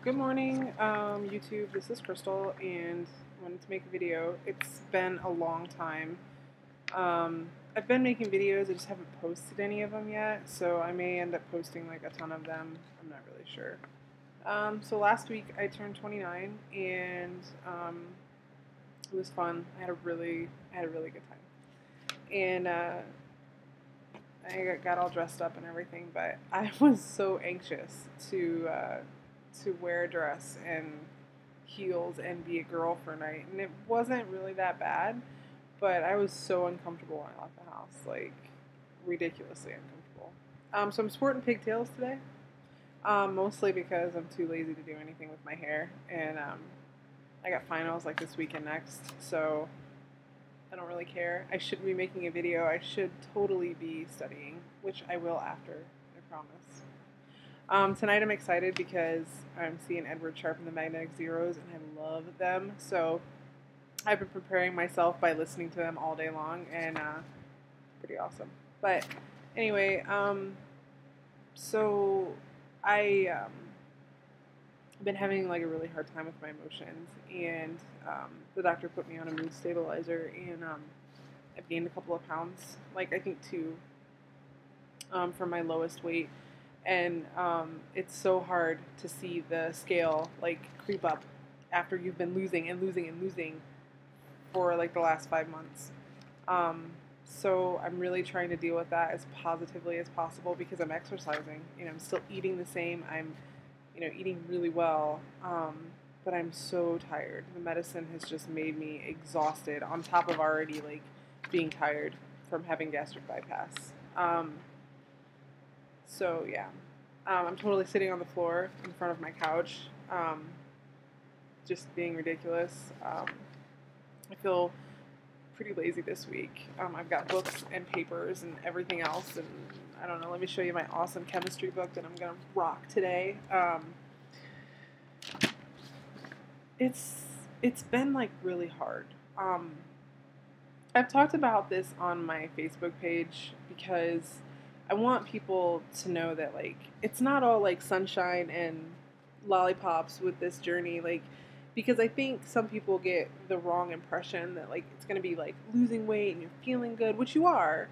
Good morning, YouTube. This is Crystal, and I wanted to make a video. It's been a long time. I've been making videos, I just haven't posted any of them yet, so I may end up posting like a ton of them. I'm not really sure. So last week I turned 29, and it was fun. I had a really good time, and I got all dressed up and everything, but I was so anxious to wear a dress and heels and be a girl for a night, and it wasn't really that bad, but I was so uncomfortable when I left the house, like ridiculously uncomfortable. So I'm sporting pigtails today, mostly because I'm too lazy to do anything with my hair, and I got finals like this weekend next, so I don't really care. I should be making a video. I should totally be studying, which I will after, I promise. Tonight I'm excited because I'm seeing Edward Sharpe and the Magnetic Zeros, and I love them. So I've been preparing myself by listening to them all day long, and pretty awesome. But anyway, so I I've been having like a really hard time with my emotions, and the doctor put me on a mood stabilizer, and I've gained a couple of pounds, like I think two, from my lowest weight, and it's so hard to see the scale like creep up after you've been losing and losing and losing for like the last 5 months. So I'm really trying to deal with that as positively as possible because I'm exercising. I'm still eating the same. I'm eating really well, but I'm so tired. The medicine has just made me exhausted on top of already like being tired from having gastric bypass. So yeah, I'm totally sitting on the floor in front of my couch, just being ridiculous. I feel pretty lazy this week. I've got books and papers and everything else, and I don't know. Let me show you my awesome chemistry book that I'm gonna rock today. It's been like really hard. I've talked about this on my Facebook page because I want people to know that like it's not all like sunshine and lollipops with this journey, like because I think some people get the wrong impression that like it's gonna be like losing weight and you're feeling good, which you are,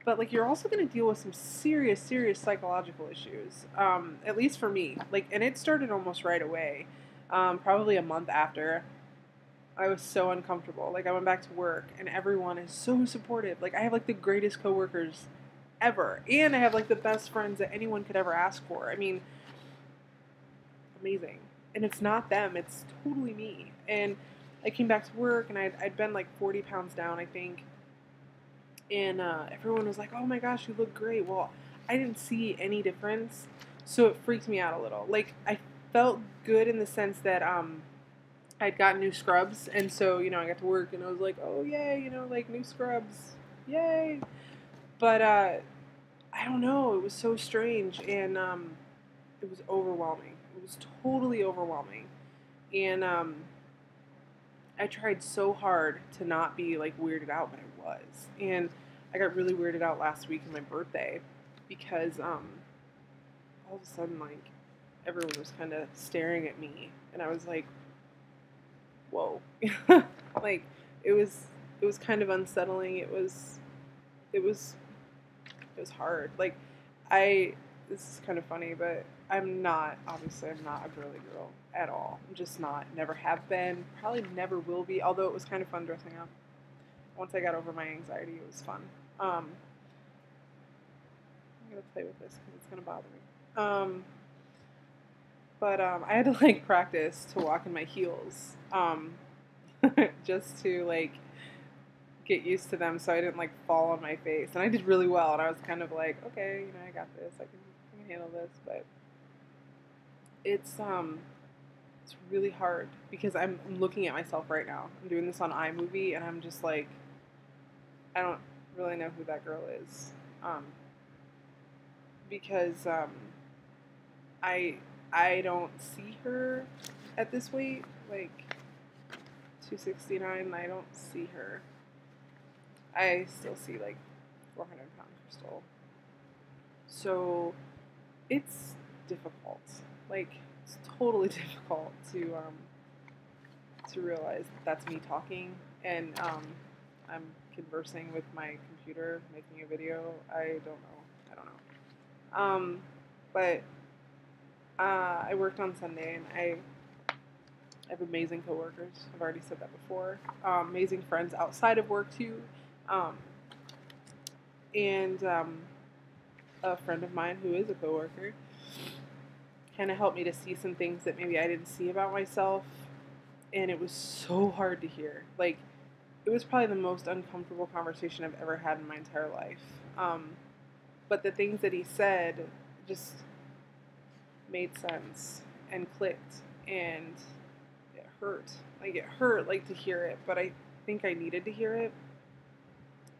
but like you're also gonna deal with some serious psychological issues. At least for me, like, and it started almost right away, probably a month after. I was so uncomfortable. Like I went back to work and everyone is so supportive. Like I have like the greatest coworkers ever. And I have like the best friends that anyone could ever ask for. I mean, amazing. And it's not them, it's totally me. And I came back to work and I'd been like 40 pounds down, I think. And everyone was like, oh my gosh, you look great. Well, I didn't see any difference. So it freaked me out a little. Like I felt good in the sense that I'd got new scrubs, and so I got to work, and I was like, oh yay, like new scrubs, yay! But I don't know, it was so strange, and it was overwhelming. It was totally overwhelming, and I tried so hard to not be like weirded out, but I was, and I got really weirded out last week on my birthday because all of a sudden like everyone was kind of staring at me, and I was like, whoa. Like it was it was kind of unsettling. It was it was hard. Like I this is kind of funny, but I'm not a girly girl at all. I'm just not. Never have been. Probably never will be. Although it was kind of fun dressing up. Once I got over my anxiety, it was fun. I'm gonna play with this because it's gonna bother me. But I had to like practice to walk in my heels, just to like get used to them so I didn't like fall on my face. And I did really well, and I was kind of like, okay, I got this. I can handle this. But it's it's really hard because I'm looking at myself right now. I'm doing this on iMovie, and I'm just like, I don't really know who that girl is, because I I don't see her at this weight, like 269. I don't see her. I still see like 400 pounds Crystal. So it's difficult. Like it's totally difficult to realize that that's me talking, and I'm conversing with my computer, making a video. I don't know. But I worked on Sunday, and I have amazing coworkers. I've already said that before. Amazing friends outside of work too, and a friend of mine who is a coworker kind of helped me to see some things that maybe I didn't see about myself, and it was so hard to hear. Like, it was probably the most uncomfortable conversation I've ever had in my entire life. But the things that he said just made sense and clicked, and it hurt. Like, it hurt, like, to hear it, but I think I needed to hear it.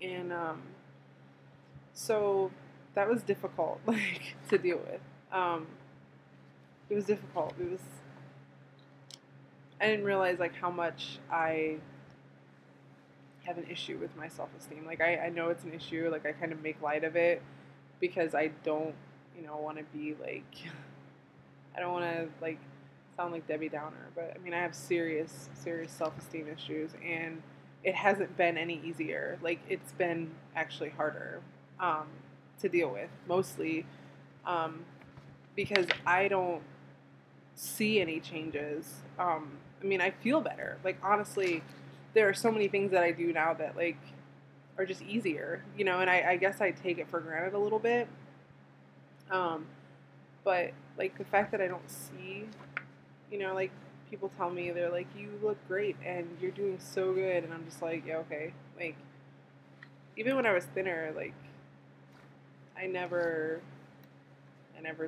And so that was difficult, like, to deal with. It was difficult. I didn't realize, like, how much I have an issue with my self-esteem. Like, I know it's an issue. Like, I kind of make light of it because I don't, want to be, like, I don't want to, like, sound like Debbie Downer. But, I mean, I have serious, serious self-esteem issues, and it hasn't been any easier. Like, it's been actually harder to deal with, mostly because I don't see any changes. I mean, I feel better. Like, honestly, there are so many things that I do now that, like, are just easier, and I guess I take it for granted a little bit. But, like, the fact that I don't see, like, people tell me, they're like, you look great and you're doing so good. And I'm just like, yeah, okay. Like, even when I was thinner, like, I never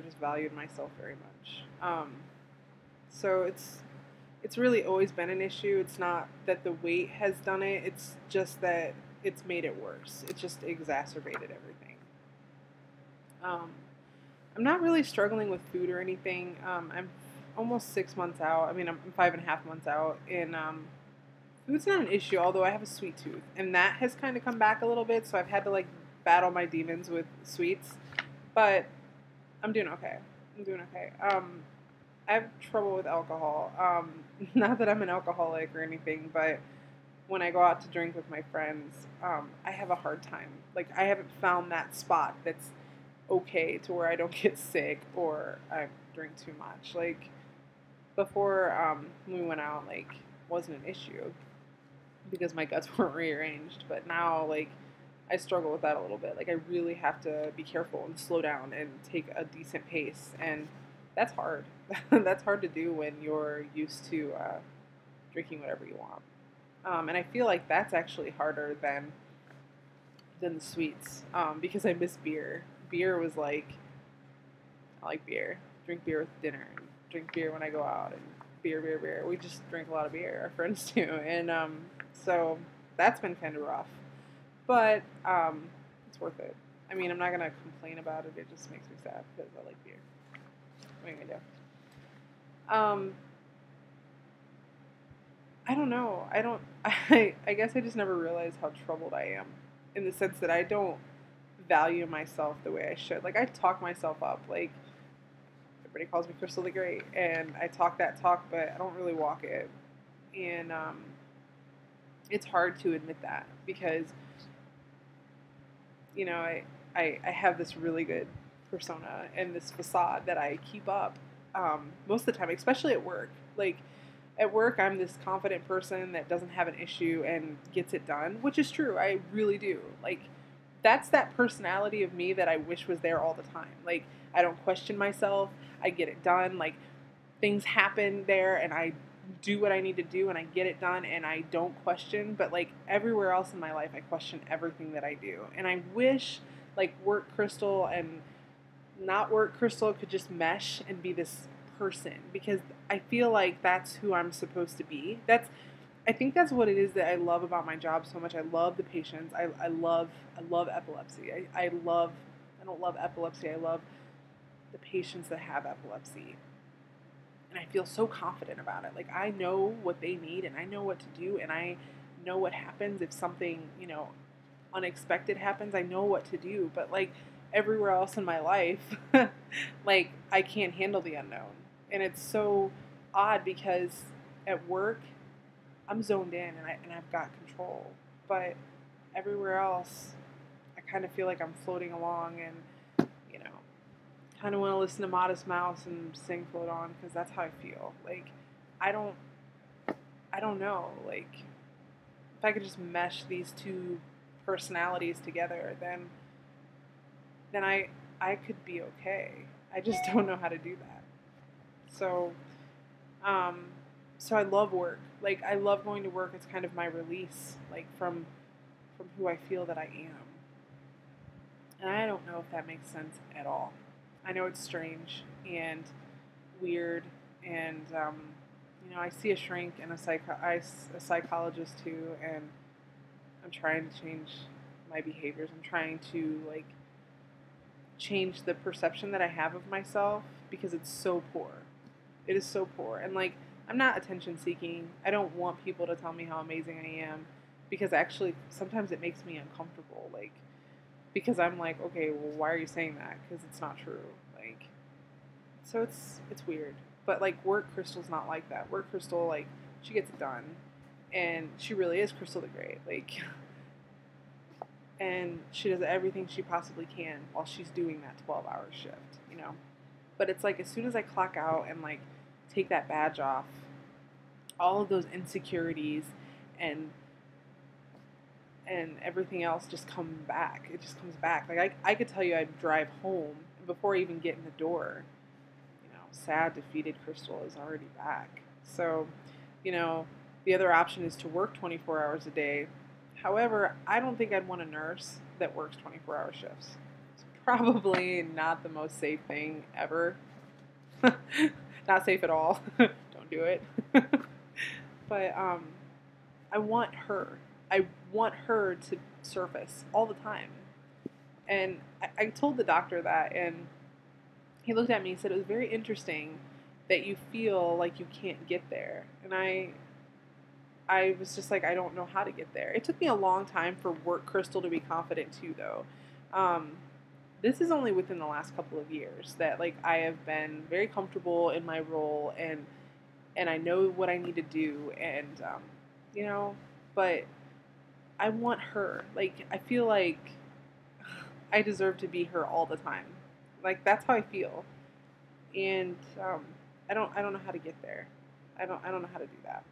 just valued myself very much. So it's really always been an issue. It's not that the weight has done it. It's just that it's made it worse. It just exacerbated everything. I'm not really struggling with food or anything. I'm almost 6 months out. I mean, I'm 5.5 months out, and food's not an issue, although I have a sweet tooth, and that has kind of come back a little bit, so I've had to, like, battle my demons with sweets, but I'm doing okay. I have trouble with alcohol. Not that I'm an alcoholic or anything, but when I go out to drink with my friends, I have a hard time. Like, I haven't found that spot that's okay to where I don't get sick or I drink too much. Like, before we went out, like, wasn't an issue because my guts weren't rearranged. But now, like, I struggle with that a little bit. Like, I really have to be careful and slow down and take a decent pace, and that's hard. That's hard to do when you're used to drinking whatever you want. And I feel like that's actually harder than the sweets, because I miss beer. Beer was like, I like beer. Drink beer with dinner, and drink beer when I go out, and beer. We just drink a lot of beer, our friends do, and so that's been kind of rough. But it's worth it. I mean, I'm not gonna complain about it. It just makes me sad because I like beer. What am I gonna do? I don't know. I guess I just never realized how troubled I am, in the sense that I don't value myself the way I should. Like, I talk myself up. Like, everybody calls me Crystal the Great, and I talk that talk, but I don't really walk it. And it's hard to admit that because, I have this really good persona and this facade that I keep up most of the time, especially at work. Like, at work, I'm this confident person that doesn't have an issue and gets it done, which is true. I really do. Like, that's that personality of me that I wish was there all the time. Like, I don't question myself. I get it done. Like, things happen there, and I do what I need to do, and I get it done, and I don't question. But, like, everywhere else in my life, I question everything that I do. And I wish, like, work Crystal and not work Crystal could just mesh and be this person, because I feel like that's who I'm supposed to be. I think that's what it is that I love about my job so much. I love the patients. I love epilepsy. I don't love epilepsy. I love the patients that have epilepsy. And I feel so confident about it. Like, I know what they need, and I know what to do, and I know what happens if something, unexpected happens. I know what to do. But, like, everywhere else in my life, like, I can't handle the unknown. And it's so odd because at work I'm zoned in and I've got control, but everywhere else I kind of feel like I'm floating along, and you know, kind of want to listen to Modest Mouse and sing "Float On" because that's how I feel. Like I don't I don't know. Like if I could just mesh these two personalities together, then I could be okay. I just don't know how to do that. So um, so I love work. Like I love going to work. It's kind of my release, like from who I feel that I am. And I don't know if that makes sense at all. I know it's strange and weird, and you know, I see a shrink and a psychologist too, and I'm trying to change my behaviors. I'm trying to like change the perception that I have of myself because it's so poor. It is so poor. And like I'm not attention seeking. I don't want people to tell me how amazing I am because actually sometimes it makes me uncomfortable. Like because I'm like, okay, well, why are you saying that? Because it's not true. Like so it's weird. But like work Crystal's not like that. Work Crystal like she gets it done, and she really is Crystal the Great. Like and she does everything she possibly can while she's doing that 12-hour shift, you know. But it's like as soon as I clock out and like take that badge off, all of those insecurities and and everything else just come back. It just comes back. Like I could tell you I'd drive home before I even get in the door. You know, sad, defeated Crystal is already back. So, you know, the other option is to work 24 hours a day. However, I don't think I'd want a nurse that works 24-hour shifts. It's probably not the most safe thing ever. Not safe at all. Don't do it. But I want her. I want her to surface all the time. And I told the doctor that, and he looked at me and said, it was very interesting that you feel like you can't get there. And I was just like, I don't know how to get there. It took me a long time for work Crystal to be confident too, though. This is only within the last couple of years that like I have been very comfortable in my role, and I know what I need to do, and you know, but I want her. Like I feel like I deserve to be her all the time. Like that's how I feel, and I don't know how to get there. I don't know how to do that.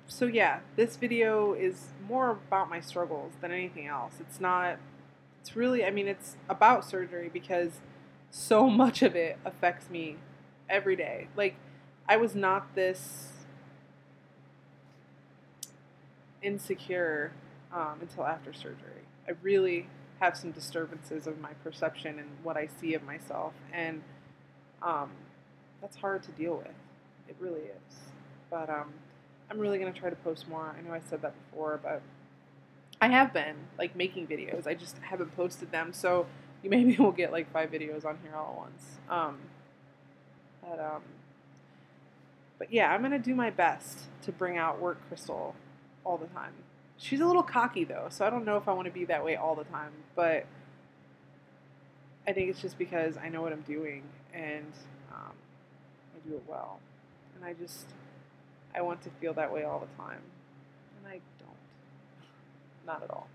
So yeah, this video is more about my struggles than anything else. It's not, it's really, I mean, it's about surgery because so much of it affects me every day. Like, I was not this insecure until after surgery. I really have some disturbances of my perception and what I see of myself, and um, that's hard to deal with. It really is. But I'm really going to try to post more. I know I said that before, but I have been like making videos. I just haven't posted them, so you maybe will get like 5 videos on here all at once. But but yeah, I'm gonna do my best to bring out work Crystal all the time. She's a little cocky though, so I don't know if I want to be that way all the time. But I think it's just because I know what I'm doing, and I do it well, and I want to feel that way all the time, and I don't. Not at all.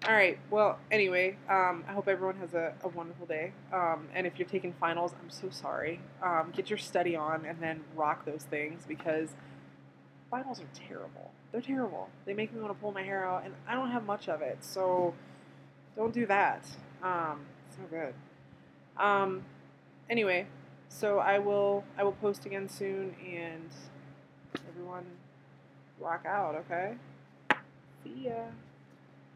All right. Well, anyway, I hope everyone has a wonderful day. And if you're taking finals, I'm so sorry. Get your study on and then rock those things because finals are terrible. They're terrible. They make me want to pull my hair out, and I don't have much of it, so don't do that. It's no good. Anyway, so I will post again soon, and everyone rock out. Okay. See ya.